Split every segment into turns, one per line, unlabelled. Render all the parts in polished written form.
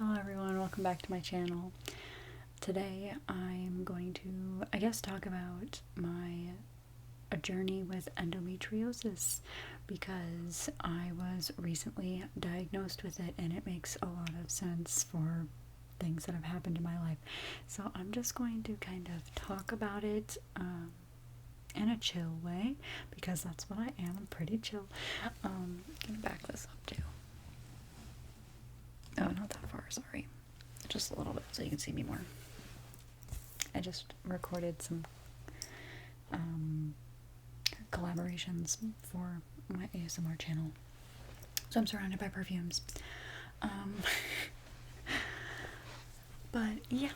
Hello everyone, welcome back to my channel. Today I'm going to, talk about a journey with endometriosis because I was recently diagnosed with it and it makes a lot of sense for things that have happened in my life. So I'm just going to kind of talk about it in a chill way because that's what I am. I'm pretty chill. I'm gonna back this up too. Oh, not that far, sorry. Just a little bit so you can see me more. I just recorded some collaborations for my ASMR channel. So I'm surrounded by perfumes. But yeah.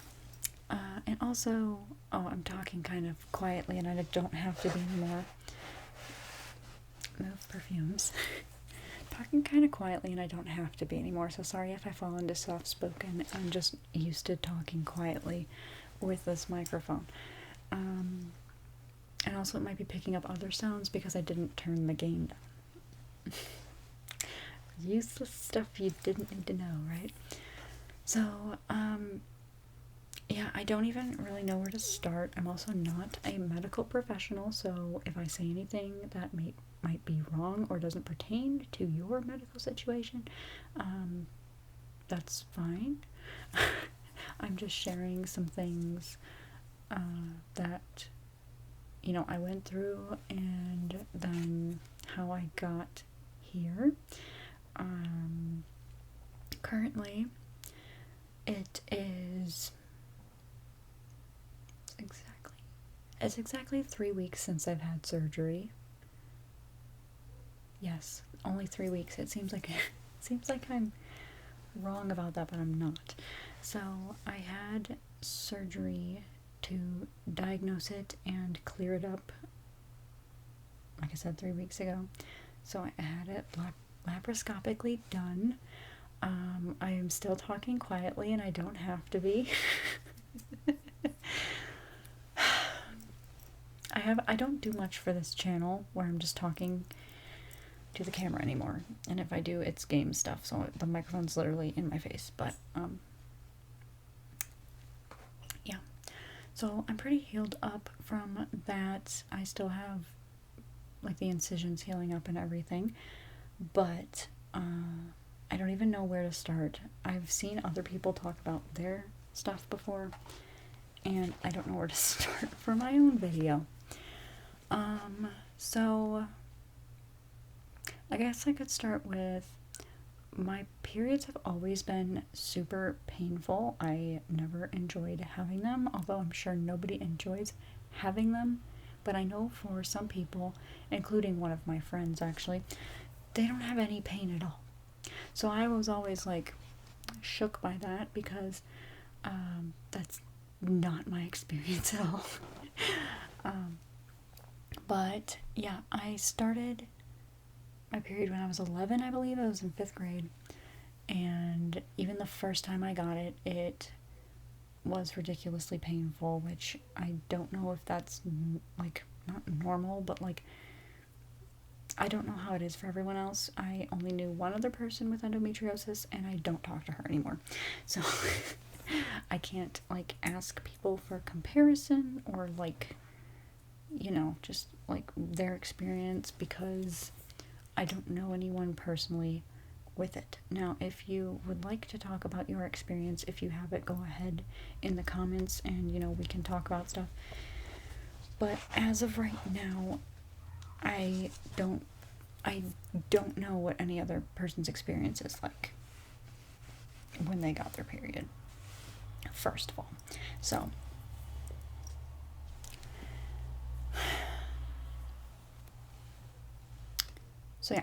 And also, I'm talking kind of quietly and I don't have to be anymore. Move perfumes. Talking kind of quietly and I don't have to be anymore, so sorry if I fall into soft-spoken. I'm just used to talking quietly with this microphone. And also it might be picking up other sounds because I didn't turn the gain down. Useless stuff you didn't need to know, right? So, yeah, I don't even really know where to start. I'm also not a medical professional, so if I say anything that might be wrong or doesn't pertain to your medical situation, that's fine. I'm just sharing some things that, I went through and then how I got here. Currently, it's exactly 3 weeks since I've had surgery. Yes, only 3 weeks. It seems like I'm wrong about that, but I'm not. So I had surgery to diagnose it and clear it up, like I said, 3 weeks ago. So I had it laparoscopically done. I am still talking quietly and I don't have to be. I don't do much for this channel where I'm just talking to the camera anymore, and if I do, it's game stuff, so the microphone's literally in my face. But yeah, so I'm pretty healed up from that. I still have like the incisions healing up and everything, but I don't even know where to start. I've seen other people talk about their stuff before and I don't know where to start for my own video. So I guess I could start with, my periods have always been super painful. I never enjoyed having them, although I'm sure nobody enjoys having them. But I know for some people, including one of my friends actually, they don't have any pain at all. So I was always like shook by that because that's not my experience at all. But yeah, I started my period when I was 11, I believe. I was in 5th grade, and even the first time I got it, it was ridiculously painful, which I don't know if that's like not normal, but like I don't know how it is for everyone else. I only knew one other person with endometriosis and I don't talk to her anymore, so I can't like ask people for comparison or like, just like their experience because I don't know anyone personally with it. Now, if you would like to talk about your experience, if you have it, go ahead in the comments and, we can talk about stuff. But as of right now, I don't know what any other person's experience is like when they got their period, first of all. So yeah,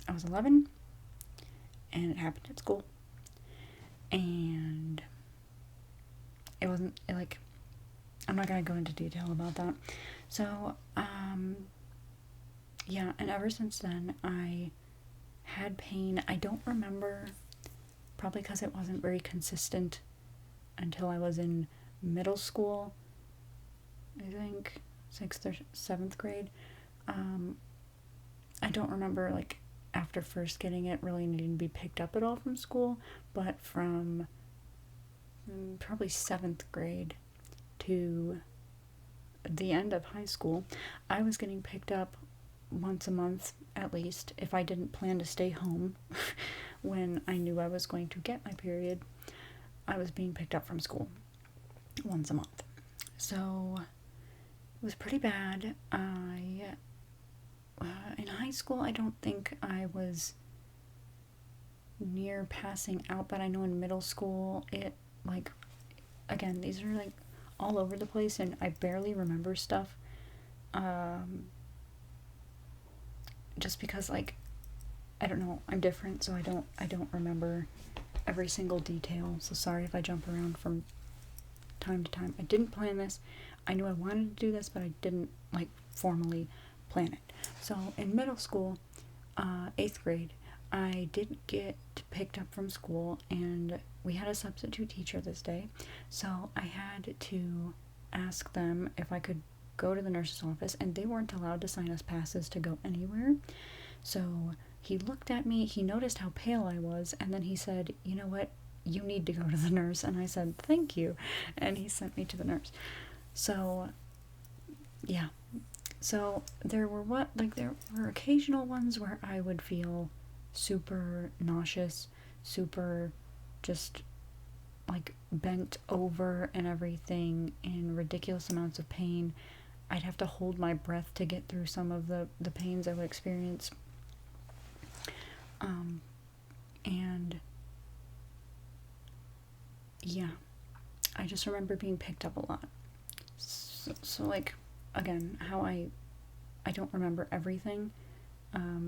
I was 11 and it happened at school, and it wasn't like, I'm not gonna go into detail about that. So yeah, and ever since then I had pain. I don't remember, probably because it wasn't very consistent until I was in middle school, I think 6th or 7th grade. I don't remember like after first getting it, really needing to be picked up at all from school, but from probably 7th grade to the end of high school, I was getting picked up once a month at least if I didn't plan to stay home when I knew I was going to get my period. I was being picked up from school once a month. So it was pretty bad. In high school, I don't think I was near passing out, but I know in middle school, it, like, again, these are, like, all over the place, and I barely remember stuff, just because, like, I don't know, I'm different, so I don't remember every single detail, so sorry if I jump around from time to time. I didn't plan this. I knew I wanted to do this, but I didn't, like, formally plan it. So in middle school, 8th grade, I did get picked up from school, and we had a substitute teacher this day, so I had to ask them if I could go to the nurse's office, and they weren't allowed to sign us passes to go anywhere. So he looked at me, he noticed how pale I was, and then he said, "You know what, you need to go to the nurse." And I said, "Thank you," and he sent me to the nurse. So yeah, so there were occasional ones where I would feel super nauseous, super just like bent over and everything, in ridiculous amounts of pain. I'd have to hold my breath to get through some of the pains I would experience. And yeah, I just remember being picked up a lot. So like, again, how I don't remember everything,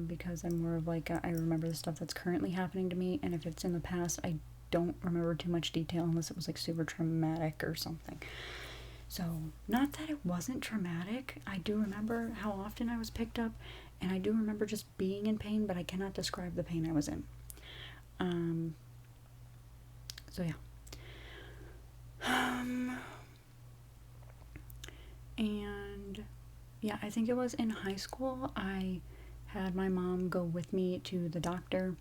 because I'm more of like, I remember the stuff that's currently happening to me, and if it's in the past, I don't remember too much detail unless it was like super traumatic or something. So, not that it wasn't traumatic. I do remember how often I was picked up, and I do remember just being in pain, but I cannot describe the pain I was in. So yeah. And yeah, I think it was in high school, I had my mom go with me to the doctor,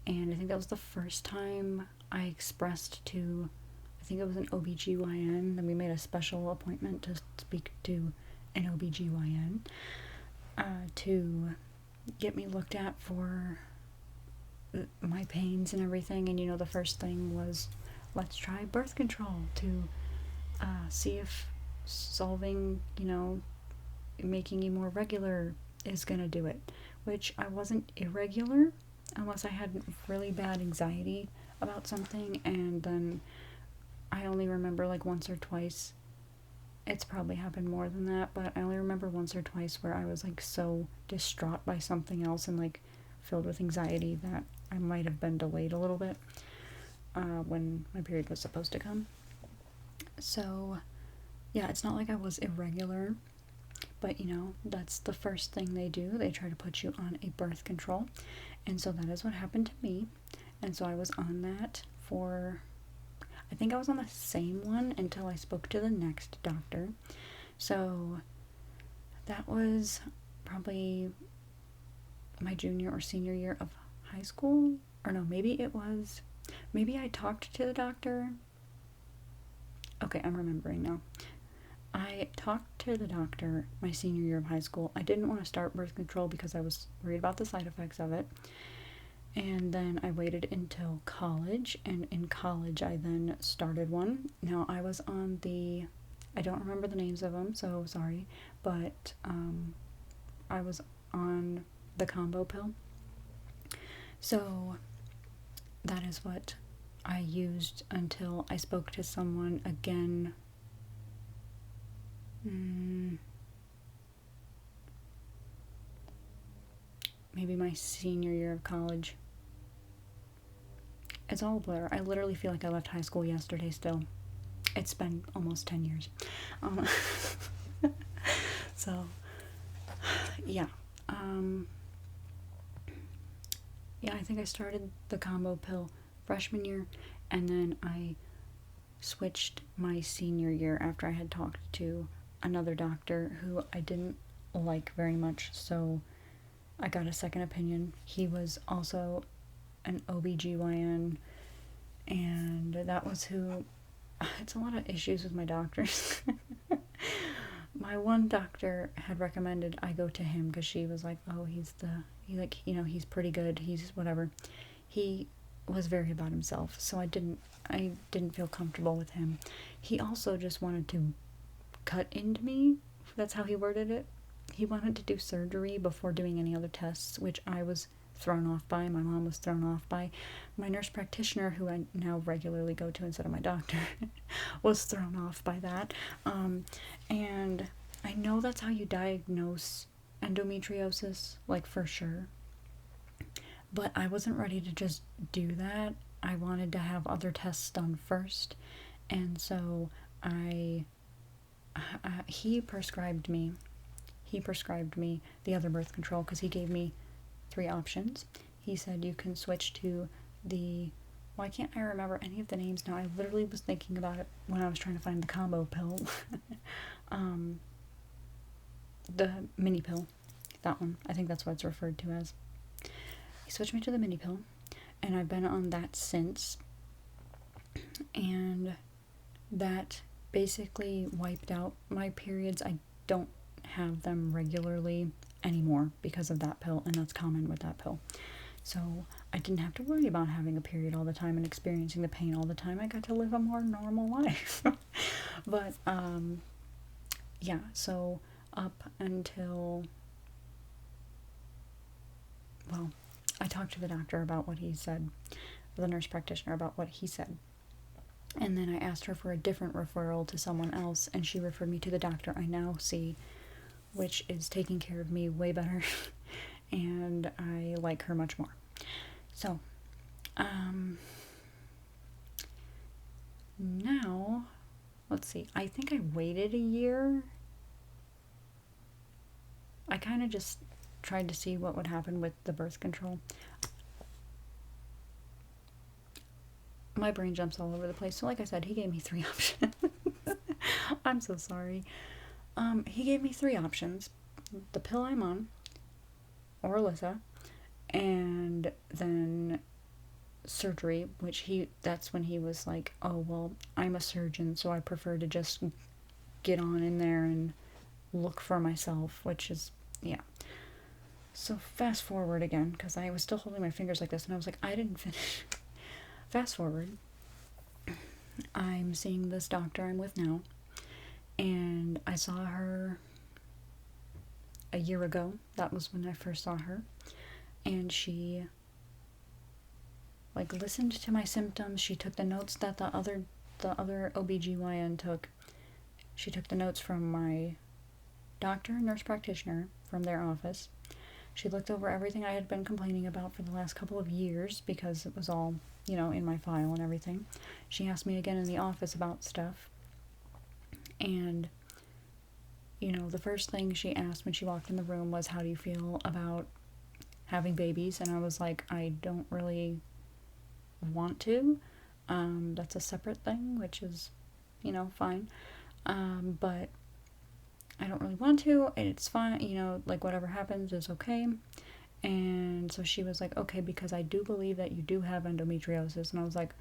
and I think that was the first time I expressed to, I think it was an OBGYN, and we made a special appointment to speak to an OBGYN, to get me looked at for my pains and everything. And the first thing was, let's try birth control to see if solving, making you more regular is gonna do it. Which I wasn't irregular unless I had really bad anxiety about something, and then I only remember like once or twice. It's probably happened more than that, but I only remember once or twice where I was like so distraught by something else and like filled with anxiety that I might have been delayed a little bit when my period was supposed to come. So yeah, it's not like I was irregular, but that's the first thing they do. They try to put you on a birth control, and so that is what happened to me. And so I was on that for, I think I was on the same one until I spoke to the next doctor. So that was probably my junior or senior year of high school. Or no, maybe I talked to the doctor. Okay, I'm remembering now. I talked to the doctor my senior year of high school. I didn't want to start birth control because I was worried about the side effects of it. And then I waited until college, and in college I then started one. Now I was on I don't remember the names of them, so sorry, but I was on the combo pill. So that is what I used until I spoke to someone again. Maybe my senior year of college. It's all a blur. I literally feel like I left high school yesterday still. It's been almost 10 years. So, yeah. Yeah, I think I started the combo pill freshman year, and then I switched my senior year after I had talked to another doctor who I didn't like very much, so I got a second opinion. He was also an OBGYN, and that was who. It's a lot of issues with my doctors. My one doctor had recommended I go to him because she was like, oh, he's pretty good, he's whatever. He was very about himself, so I didn't feel comfortable with him. He also just wanted to cut into me. That's how he worded it. He wanted to do surgery before doing any other tests, which I was thrown off by. My mom was thrown off by. My nurse practitioner, who I now regularly go to instead of my doctor, was thrown off by that. And I know that's how you diagnose endometriosis, like for sure. But I wasn't ready to just do that. I wanted to have other tests done first. And so he prescribed me the other birth control because he gave me 3 options. He said you can switch to the, why can't I remember any of the names now? I literally was thinking about it when I was trying to find the combo pill. The mini pill. That one. I think that's what it's referred to as. He switched me to the mini pill, and I've been on that since. And that basically wiped out my periods. I don't have them regularly anymore because of that pill, and that's common with that pill. So I didn't have to worry about having a period all the time and experiencing the pain all the time. I got to live a more normal life. But yeah, so up until, well, I talked to the doctor about what he said, the nurse practitioner about what he said. And then I asked her for a different referral to someone else, and she referred me to the doctor I now see, which is taking care of me way better, and I like her much more. So, now, let's see, I think I waited a year. I kind of just tried to see what would happen with the birth control. My brain jumps all over the place. So like I said, he gave me 3 options. I'm so sorry. He gave me 3 options. The pill I'm on, Orlissa, and then surgery, which that's when he was like, oh, well, I'm a surgeon, so I prefer to just get on in there and look for myself, which is, yeah. So fast forward again, because I was still holding my fingers like this, and I was like, I didn't finish. Fast forward, I'm seeing this doctor I'm with now, and I saw her a year ago. That was when I first saw her, and she listened to my symptoms. She took the notes that the other OBGYN took. She took the notes from my doctor and nurse practitioner from their office. She looked over everything I had been complaining about for the last couple of years because it was all, in my file and everything. She asked me again in the office about stuff. And, the first thing she asked when she walked in the room was, how do you feel about having babies? And I was like, I don't really want to. That's a separate thing, which is, fine. But I don't really want to, and it's fine, whatever happens is okay. And so she was like, okay, because I do believe that you do have endometriosis. And I was like,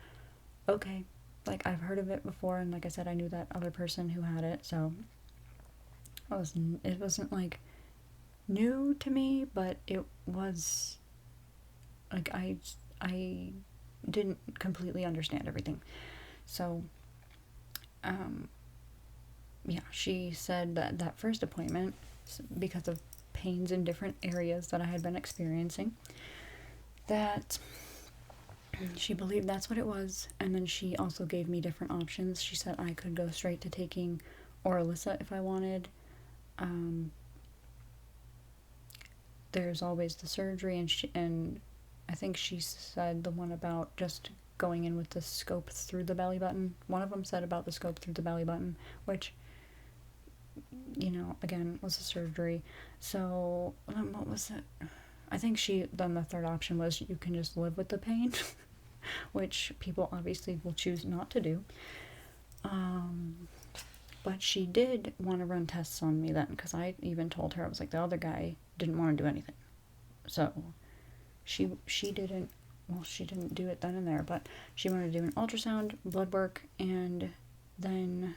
okay, I've heard of it before, and like I said, I knew that other person who had it, so it wasn't new to me, but it was I didn't completely understand everything. So yeah, she said that first appointment, because of pains in different areas that I had been experiencing, that she believed that's what it was. And then she also gave me different options. She said I could go straight to taking Orlissa if I wanted. There's always the surgery, and I think she said the one about just going in with the scope through the belly button. One of them said about the scope through the belly button, which, again, was a surgery. So, what was it? I think then the third option was you can just live with the pain, which people obviously will choose not to do. But she did want to run tests on me then, because I even told her, I was like, the other guy didn't want to do anything. So she didn't, well, she didn't do it then and there, but she wanted to do an ultrasound, blood work, and then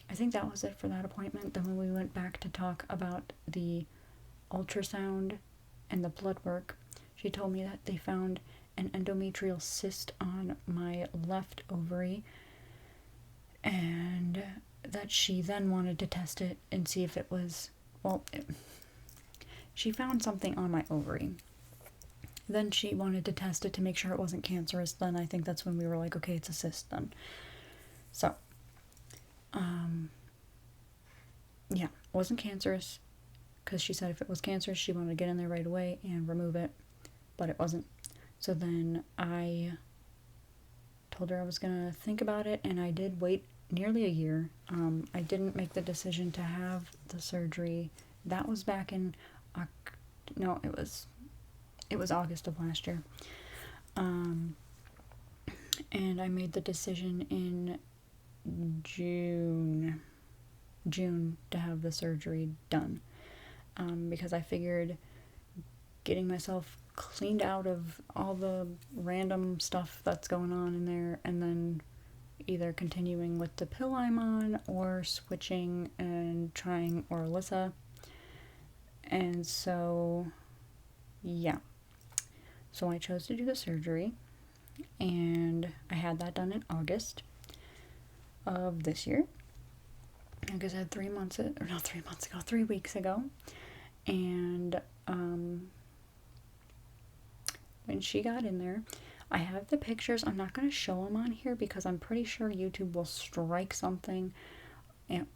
I think that was it for that appointment. Then when we went back to talk about the ultrasound and the blood work, she told me that they found an endometrial cyst on my left ovary, and that she then wanted to test it and see if it was, she found something on my ovary. Then she wanted to test it to make sure it wasn't cancerous. Then I think that's when we were like, okay, it's a cyst then. So, yeah, wasn't cancerous, because she said if it was cancerous, she wanted to get in there right away and remove it, but it wasn't. So then I told her I was going to think about it, and I did wait nearly a year. I didn't make the decision to have the surgery. That was back in, it was August of last year. And I made the decision in June to have the surgery done, because I figured getting myself cleaned out of all the random stuff that's going on in there, and then either continuing with the pill I'm on or switching and trying Orlissa. And so, yeah. So I chose to do the surgery, and I had that done in August of this year. I guess I had 3 weeks ago. And when she got in there, I have the pictures. I'm not going to show them on here because I'm pretty sure YouTube will strike something,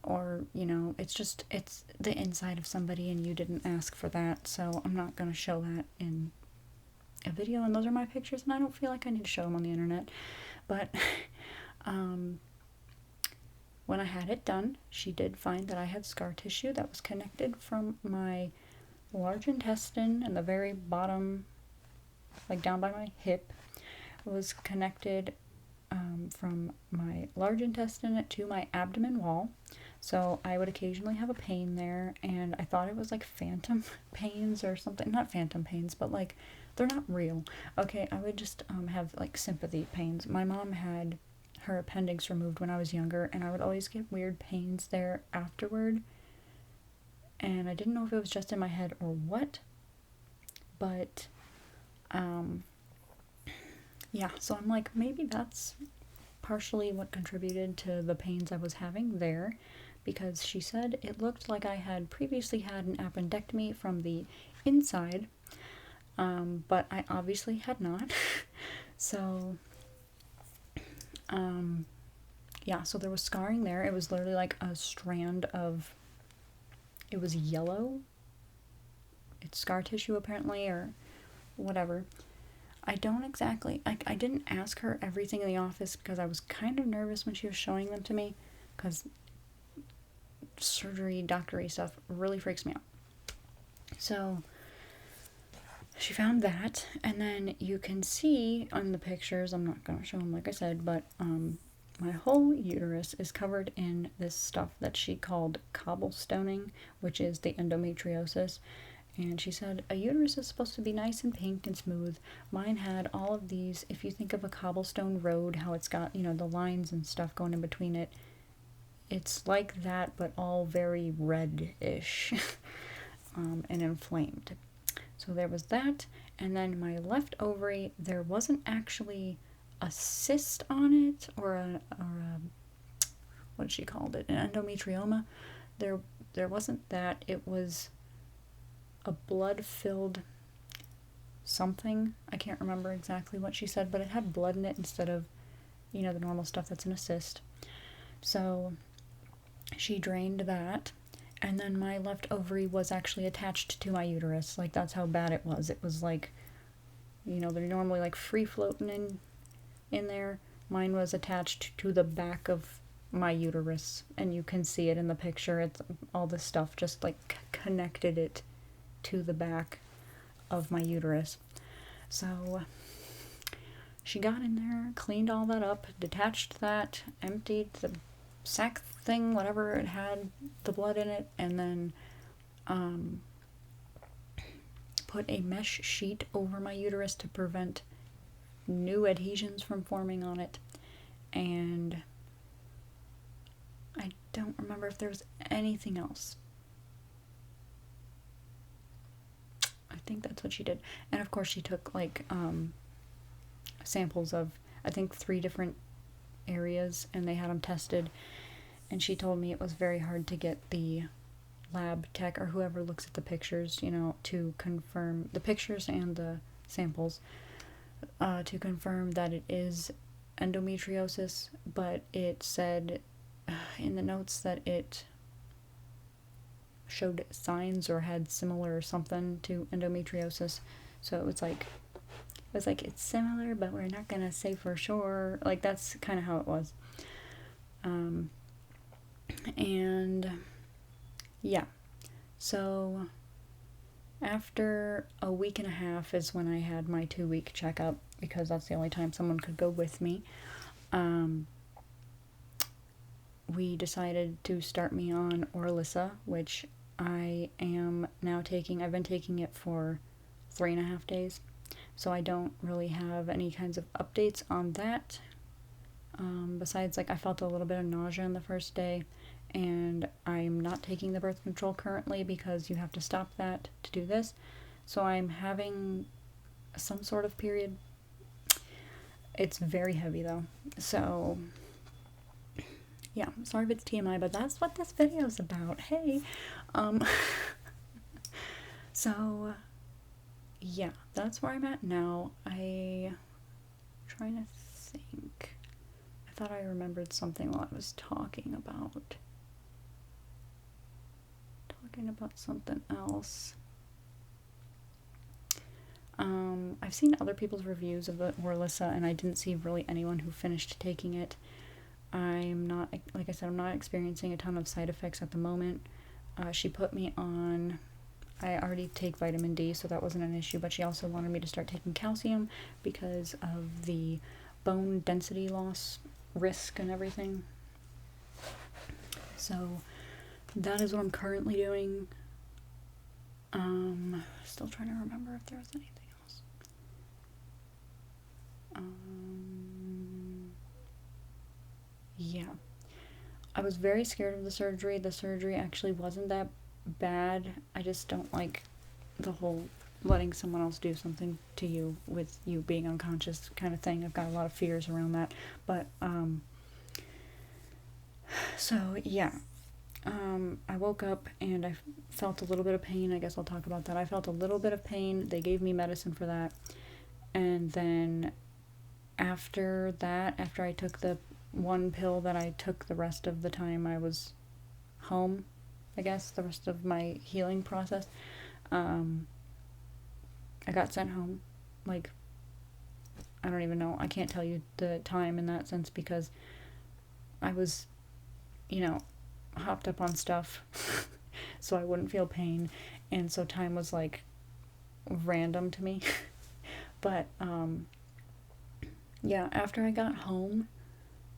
or, it's the inside of somebody and you didn't ask for that, so I'm not going to show that in a video, and those are my pictures, and I don't feel like I need to show them on the internet. But when I had it done, she did find that I had scar tissue that was connected from my large intestine, and the very bottom, like down by my hip, was connected from my large intestine to my abdomen wall. So I would occasionally have a pain there, and I thought it was like phantom pains or something. Not phantom pains, but like, they're not real. Okay, I would just have like sympathy pains. My mom had her appendix removed when I was younger, and I would always get weird pains there afterward. And I didn't know if it was just in my head or what, but yeah, so I'm like, maybe that's partially what contributed to the pains I was having there, because she said it looked like I had previously had an appendectomy from the inside, but I obviously had not. So, yeah, so there was scarring there. It was literally like a strand of, it was yellow. It's scar tissue apparently, or whatever. I don't exactly, I didn't ask her everything in the office because I was kind of nervous when she was showing them to me, because surgery, doctory stuff really freaks me out. So she found that, and then you can see on the pictures, I'm not going to show them like I said, but my whole uterus is covered in this stuff that she called cobblestoning, which is the endometriosis. And she said, a uterus is supposed to be nice and pink and smooth. Mine had all of these, if you think of a cobblestone road, how it's got, the lines and stuff going in between it. It's like that, but all very red-ish and inflamed. So there was that. And then my left ovary, there wasn't actually a cyst on it, or a what she called it, an endometrioma. There wasn't that. It was a blood-filled something. I can't remember exactly what she said, but it had blood in it instead of, the normal stuff that's in a cyst. So she drained that, and then my left ovary was actually attached to my uterus. Like, that's how bad it was. It was like, they're normally like free floating in there. Mine was attached to the back of my uterus, and you can see it in the picture. It's all this stuff just like connected it to the back of my uterus. So she got in there, cleaned all that up, detached that, emptied the sac thing, whatever it had, the blood in it, and then put a mesh sheet over my uterus to prevent new adhesions from forming on it. And I don't remember if there was anything else. I think that's what she did. And of course she took like samples of, I think, 3 different areas, and they had them tested. And she told me it was very hard to get the lab tech or whoever looks at the pictures, you know, to confirm the pictures and the samples, to confirm that it is endometriosis. But it said in the notes that it showed signs or had similar or something to endometriosis. So it was like it's similar, but we're not gonna say for sure. Like, that's kind of how it was. And yeah, so after a week and a half is when I had my 2-week checkup, because that's the only time someone could go with me. We decided to start me on Orlissa, which I am now taking. I've been taking it for 3.5 days, so I don't really have any kinds of updates on that. Besides, like, I felt a little bit of nausea on the first day, and I'm not taking the birth control currently because you have to stop that to do this. So I'm having some sort of period. It's very heavy though. So yeah, sorry if it's TMI, but that's what this video is about. Hey. So yeah, that's where I'm at now. I'm trying to think. I thought I remembered something while I was talking about something else. I've seen other people's reviews of the Orlissa, and I didn't see really anyone who finished taking it. I'm not, like I said, I'm not experiencing a ton of side effects at the moment. She put me on, I already take vitamin D, so that wasn't an issue, but she also wanted me to start taking calcium because of the bone density loss risk and everything. So that is what I'm currently doing. Still trying to remember if there was anything else. Yeah. I was very scared of the surgery. The surgery actually wasn't that bad. I just don't like the whole letting someone else do something to you with you being unconscious kind of thing. I've got a lot of fears around that. But, so yeah. I woke up and I felt a little bit of pain. I guess I'll talk about that. I felt a little bit of pain. They gave me medicine for that. And then after that, after I took the one pill that I took the rest of the time I was home, I guess, the rest of my healing process, I got sent home. Like, I don't even know. I can't tell you the time in that sense because I was, you know, hopped up on stuff so I wouldn't feel pain, and so time was like random to me. But yeah, after I got home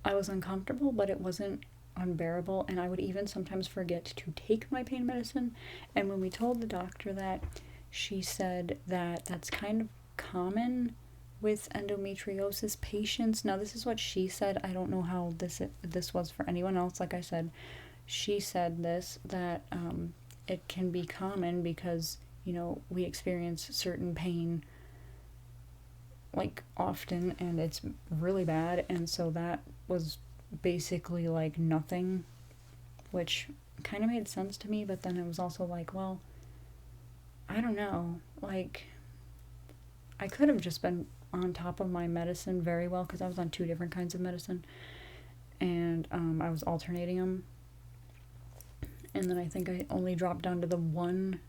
I was uncomfortable, but it wasn't unbearable, and I would even sometimes forget to take my pain medicine. And when we told the doctor that, she said that that's kind of common with endometriosis patients. Now this is what she said. I don't know how this was for anyone else. Like I said, she said this, that it can be common because, you know, we experience certain pain like often and it's really bad, and so that was basically like nothing, which kind of made sense to me. But then it was also like, well, I don't know, like I could have just been on top of my medicine very well, because I was on 2 different kinds of medicine, and I was alternating them. And then I think I only dropped down to the one,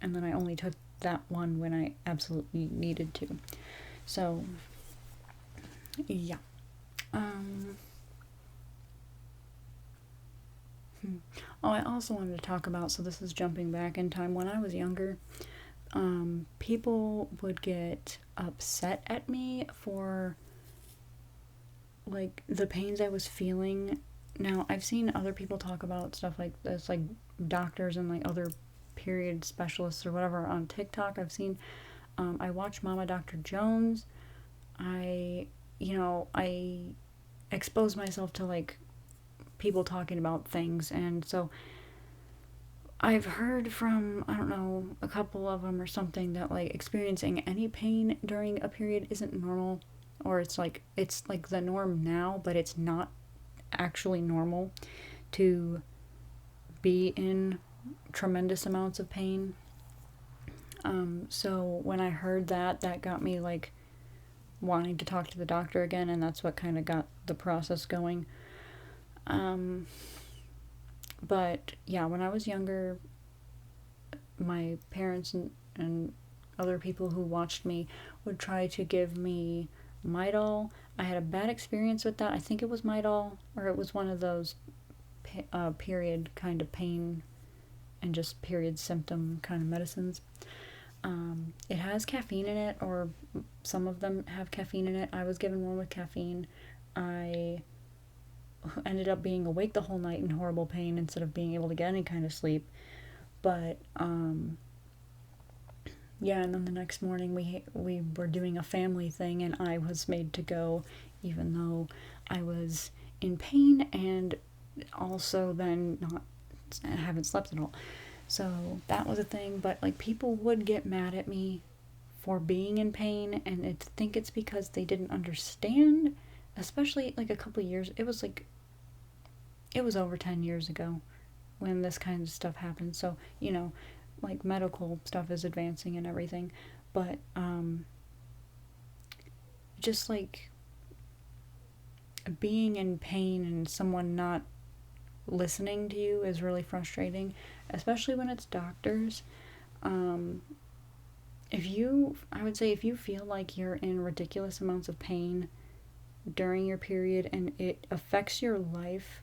and then I only took that one when I absolutely needed to. So, yeah. Oh, I also wanted to talk about, so this is jumping back in time, when I was younger, people would get upset at me for, like, the pains I was feeling. Now, I've seen other people talk about stuff like this, like doctors and like other period specialists or whatever on TikTok. I've seen, I watch Mama Dr. Jones. I expose myself to like people talking about things, and so I've heard from, I don't know, a couple of them or something that like experiencing any pain during a period isn't normal, or it's like the norm now, but it's not actually normal to be in tremendous amounts of pain. So when I heard that, that got me like wanting to talk to the doctor again, and that's what kind of got the process going. But yeah, when I was younger, my parents and other people who watched me would try to give me Midol. I had a bad experience with that. I think it was Midol, or it was one of those period kind of pain and just period symptom kind of medicines. It has caffeine in it, or some of them have caffeine in it. I was given one with caffeine. I ended up being awake the whole night in horrible pain instead of being able to get any kind of sleep. But yeah, and then the next morning we were doing a family thing, and I was made to go, even though I was in pain and also then I haven't slept at all. So that was a thing. But like, people would get mad at me for being in pain, and I think it's because they didn't understand. Especially like a couple of years, it was over 10 years ago when this kind of stuff happened. So, like, medical stuff is advancing and everything. But, just like being in pain and someone not listening to you is really frustrating, especially when it's doctors. I would say if you feel like you're in ridiculous amounts of pain during your period and it affects your life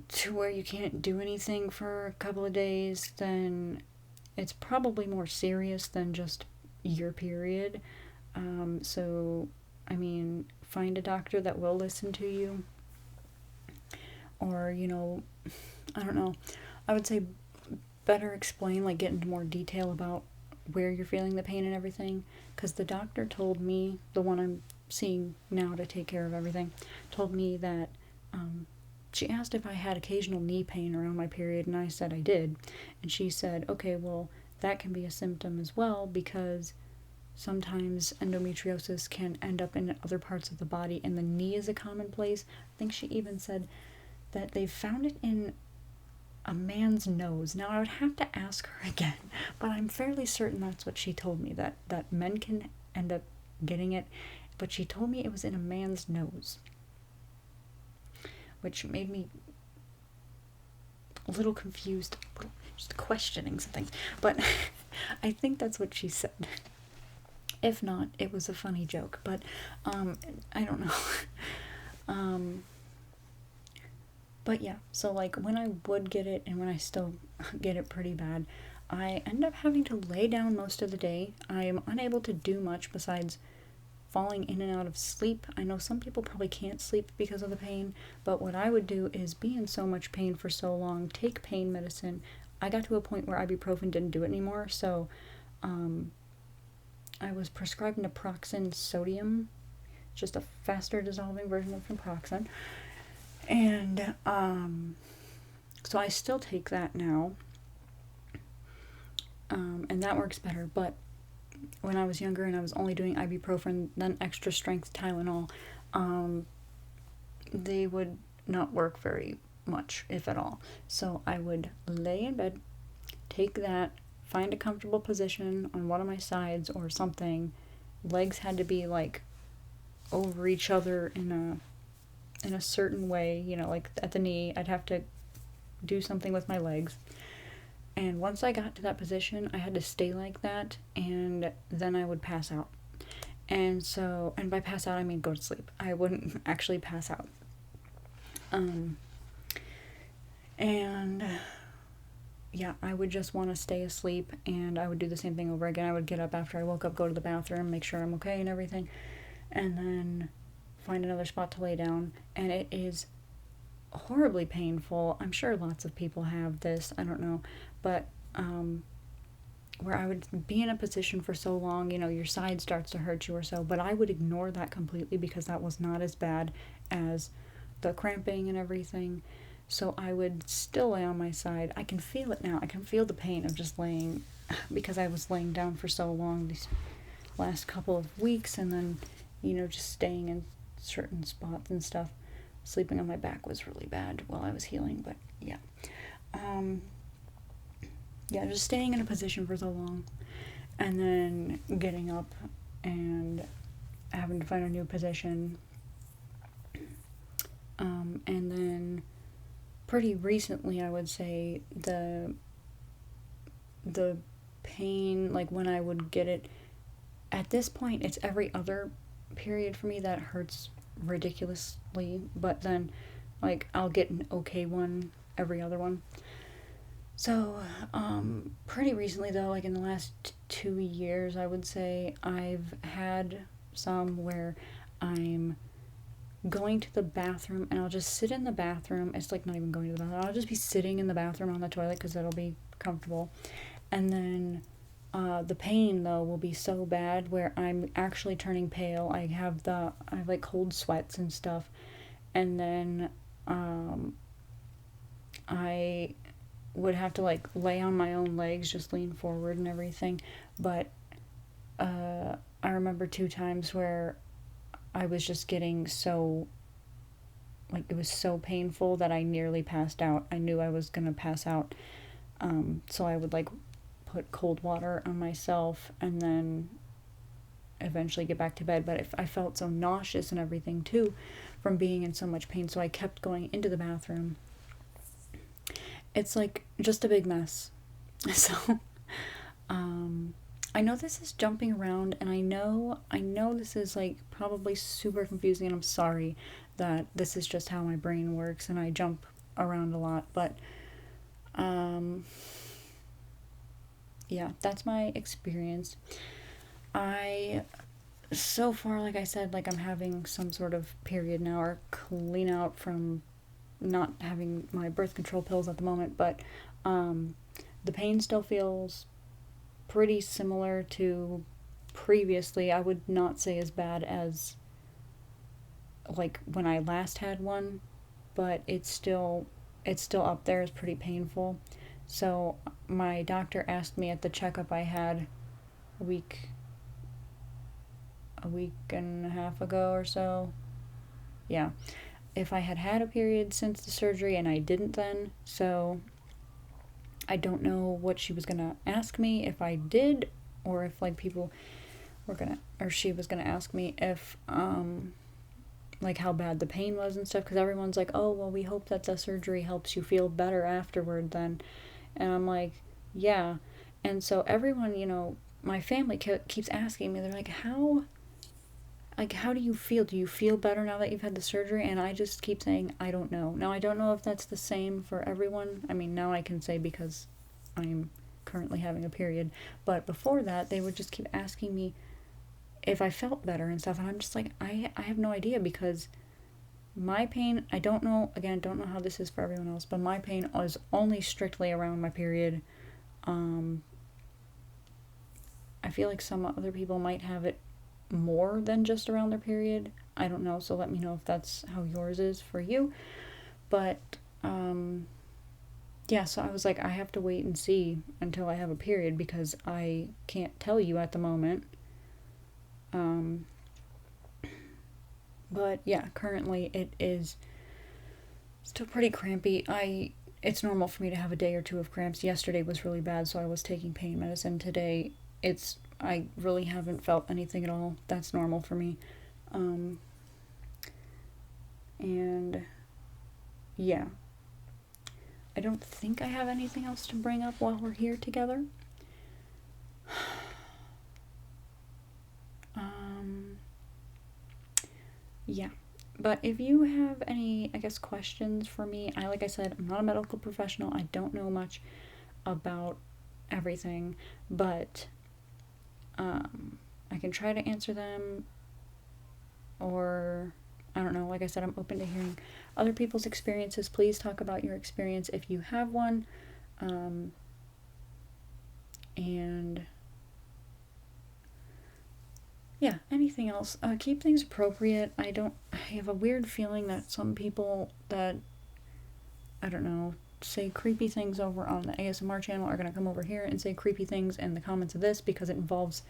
to where you can't do anything for a couple of days, then it's probably more serious than just your period. So, I mean, find a doctor that will listen to you. Or, I don't know. I would say better explain, like get into more detail about where you're feeling the pain and everything. Because the doctor told me, the one I'm seeing now to take care of everything, told me that she asked if I had occasional knee pain around my period, and I said I did. And she said, okay, well, that can be a symptom as well, because sometimes endometriosis can end up in other parts of the body, and the knee is a common place. I think she even said that they found it in a man's nose. Now, I would have to ask her again, but I'm fairly certain that's what she told me, that men can end up getting it, but she told me it was in a man's nose, which made me a little confused, just questioning some things, but I think that's what she said. If not, it was a funny joke, but I don't know. But yeah, so like when I would get it and when I still get it pretty bad, I end up having to lay down most of the day. I am unable to do much besides falling in and out of sleep. I know some people probably can't sleep because of the pain, but what I would do is be in so much pain for so long, take pain medicine. I got to a point where ibuprofen didn't do it anymore, so I was prescribed naproxen sodium, just a faster dissolving version of naproxen. And so I still take that now, and that works better. But when I was younger and I was only doing ibuprofen, then extra strength Tylenol, they would not work very much, if at all. So I would lay in bed, take that, find a comfortable position on one of my sides or something. Legs had to be like over each other in a certain way, like at the knee. I'd have to do something with my legs. And once I got to that position, I had to stay like that, and then I would pass out. And by pass out, I mean go to sleep. I wouldn't actually pass out. And yeah, I would just want to stay asleep, and I would do the same thing over again. I would get up after I woke up, go to the bathroom, make sure I'm okay and everything, and then find another spot to lay down. And it is horribly painful. I'm sure lots of people have this, I don't know, but where I would be in a position for so long, your side starts to hurt you or so, but I would ignore that completely because that was not as bad as the cramping and everything. So I would still lay on my side. I can feel it now. I can feel the pain of just laying, because I was laying down for so long these last couple of weeks, and then, just staying in certain spots and stuff. Sleeping on my back was really bad while I was healing, but yeah. Um, yeah, just staying in a position for so long, and then getting up and having to find a new position. And then pretty recently, I would say the pain, like when I would get it, at this point, it's every other period for me that hurts ridiculously, but then, like, I'll get an okay one every other one. So, pretty recently though, like in the last 2 years, I would say, I've had some where I'm going to the bathroom and I'll just sit in the bathroom. It's like not even going to the bathroom. I'll just be sitting in the bathroom on the toilet because it'll be comfortable. And then the pain though will be so bad where I'm actually turning pale. I have like cold sweats and stuff. And then I would have to like lay on my own legs, just lean forward and everything. But I remember 2 times where I was just getting so, like, it was so painful that I nearly passed out. I knew I was gonna pass out. So I would like put cold water on myself and then eventually get back to bed. But if I felt so nauseous and everything too from being in so much pain, so I kept going into the bathroom. It's like just a big mess. So, I know this is jumping around, and I know this is like probably super confusing, and I'm sorry that this is just how my brain works and I jump around a lot, but yeah, that's my experience. I so far, like I said, like I'm having some sort of period now, or clean out from not having my birth control pills at the moment, but um, the pain still feels pretty similar to previously. I would not say as bad as like when I last had one, but it's still up there. It's pretty painful. So my doctor asked me at the checkup I had a week a week and a half ago or so. Yeah, if I had had a period since the surgery, and I didn't then. So I don't know what she was gonna ask me if I did, or if like people were gonna, or she was gonna ask me if like how bad the pain was and stuff, because everyone's like, oh well, we hope that the surgery helps you feel better afterward then. And I'm like, yeah. And so everyone, my family keeps asking me, they're like, how do you feel? Do you feel better now that you've had the surgery? And I just keep saying, I don't know. Now, I don't know if that's the same for everyone. I mean, now I can say because I'm currently having a period. But before that, they would just keep asking me if I felt better and stuff. And I'm just like, I have no idea, because my pain, I don't know, again, don't know how this is for everyone else, but my pain is only strictly around my period. Um, I feel like some other people might have it more than just around their period. I don't know, so let me know if that's how yours is for you. But yeah, so I was like, I have to wait and see until I have a period, because I can't tell you at the moment. Um, but yeah, currently it is still pretty crampy. It's normal for me to have a day or two of cramps. Yesterday was really bad, so I was taking pain medicine. Today, I really haven't felt anything at all. That's normal for me. Um, and yeah, I don't think I have anything else to bring up while we're here together. Um, yeah. But if you have any, I guess, questions for me, like I said, I'm not a medical professional. I don't know much about everything, but I can try to answer them, or I don't know, like like I said, I'm open to hearing other people's experiences. Please talk about your experience if you have one. And yeah, anything else. Keep things appropriate. I have a weird feeling that some people that, I don't know, say creepy things over on the ASMR channel are going to come over here and say creepy things in the comments of this because it involves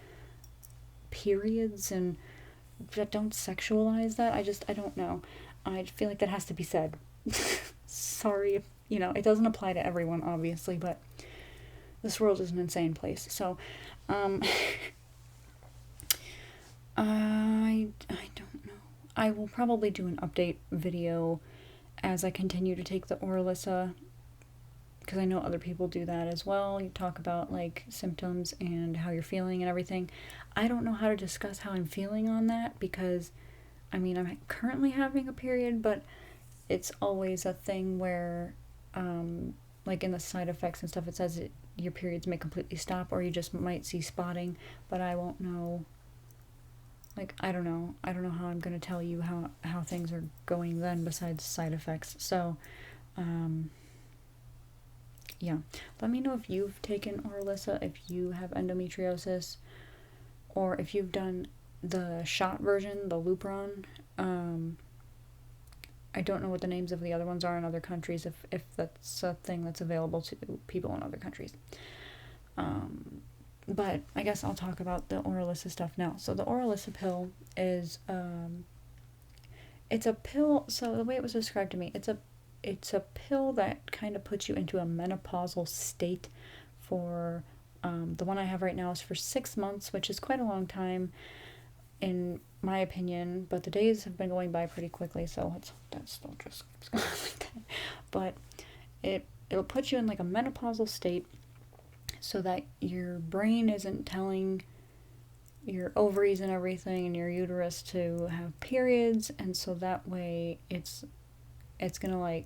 periods, and don't sexualize that. I don't know. I feel like that has to be said. Sorry if, it doesn't apply to everyone, obviously, but this world is an insane place. So, I don't know. I will probably do an update video as I continue to take the Orilissa, because I know other people do that as well. You talk about, like, symptoms and how you're feeling and everything. I don't know how to discuss how I'm feeling on that, because, I'm currently having a period, but it's always a thing where, like, in the side effects and stuff, it says your periods may completely stop, or you just might see spotting, but I won't know. Like, I don't know how I'm going to tell you how things are going then besides side effects. So, yeah. Let me know if you've taken Orilissa, if you have endometriosis, or if you've done the shot version, the Lupron. I don't know what the names of the other ones are in other countries, if that's a thing that's available to people in other countries. But I guess I'll talk about the Orilissa stuff now. So the Orilissa pill is, it's a pill, so the way it was described to me, it's a pill that kind of puts you into a menopausal state for, the one I have right now is for 6 months, which is quite a long time in my opinion, but the days have been going by pretty quickly, so that still just keeps going like that. But it'll put you in like a menopausal state so that your brain isn't telling your ovaries and everything and your uterus to have periods, and so that way it's gonna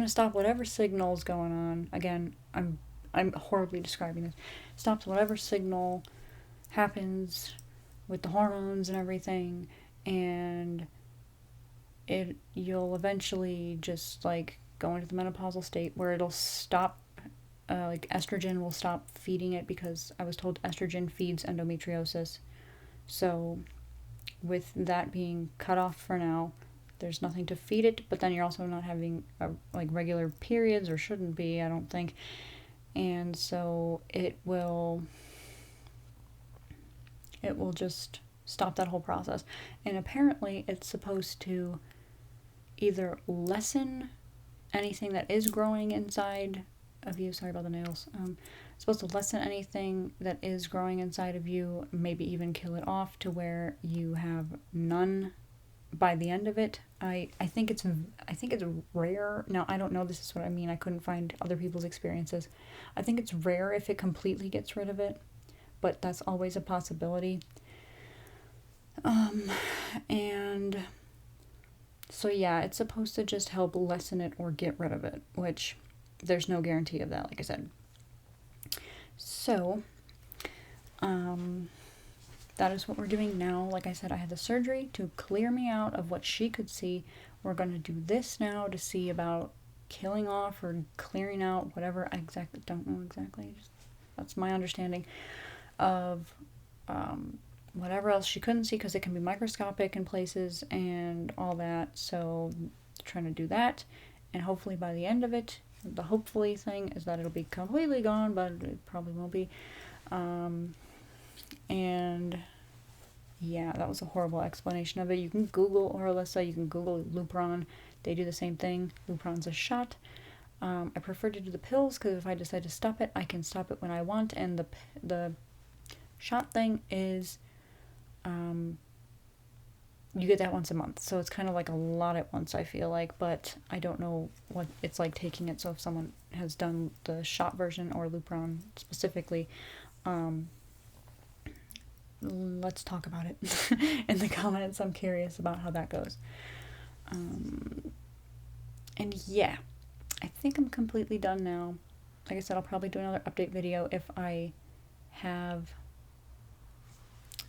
stop whatever signal's going on. Again, I'm horribly describing this. Stops whatever signal happens with the hormones and everything, and you'll eventually just like go into the menopausal state where it'll stop, like estrogen will stop feeding it, because I was told estrogen feeds endometriosis. So with that being cut off for now, there's nothing to feed it, but then you're also not having like regular periods, or shouldn't be, I don't think. And so it will just stop that whole process. And apparently it's supposed to either lessen anything that is growing inside of you, sorry about the nails, it's supposed to lessen anything that is growing inside of you, maybe even kill it off to where you have none by the end of it. I think it's rare. Now, I don't know, this is what I mean, I couldn't find other people's experiences. I think it's rare if it completely gets rid of it, but that's always a possibility. And so yeah, it's supposed to just help lessen it or get rid of it, which there's no guarantee of that, like I said. So, that is what we're doing now. Like I said, I had the surgery to clear me out of what she could see. We're going to do this now to see about killing off or clearing out whatever. I exactly don't know exactly. That's my understanding of whatever else she couldn't see, because it can be microscopic in places and all that. So trying to do that, and hopefully by the end of it, the hopefully thing is that it'll be completely gone, but it probably won't be. And yeah, that was a horrible explanation of it. You can Google Orilissa, you can Google Lupron. They do the same thing. Lupron's a shot. I prefer to do the pills, because if I decide to stop it, I can stop it when I want. And the shot thing is, you get that once a month. So it's kind of like a lot at once, I feel like. But I don't know what it's like taking it. So if someone has done the shot version or Lupron specifically, let's talk about it in the comments. I'm curious about how that goes. And yeah, I think I'm completely done now. Like I said, I'll probably do another update video if I have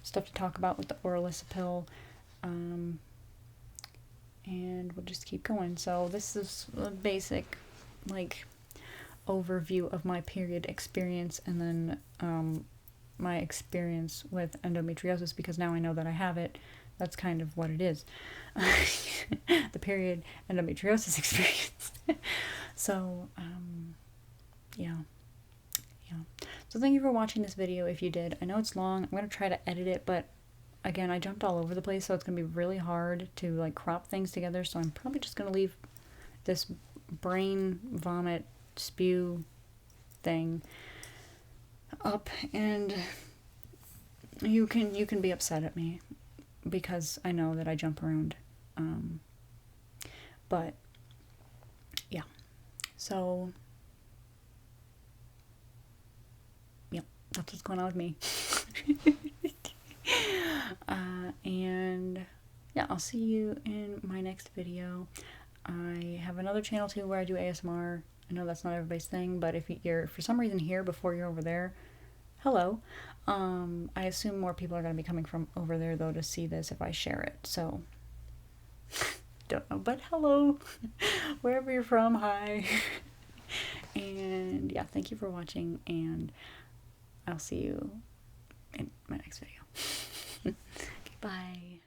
stuff to talk about with the Orilissa pill. and we'll just keep going. So this is a basic, like, overview of my period experience, and then my experience with endometriosis, because now I know that I have it. That's kind of what it is. The period endometriosis experience. So, yeah. So thank you for watching this video if you did. I know it's long. I'm going to try to edit it, but again, I jumped all over the place, so it's going to be really hard to, like, crop things together. So I'm probably just going to leave this brain vomit spew thing up, and you can be upset at me because I know that I jump around, but yeah, so yep, that's what's going on with me. And yeah, I'll see you in my next video. I have another channel too where I do ASMR. I know that's not everybody's thing, but if you're for some reason here before you're over there, hello. I assume more people are going to be coming from over there though to see this if I share it, so don't know, but hello. Wherever you're from, hi. And yeah, thank you for watching, and I'll see you in my next video. Okay, bye.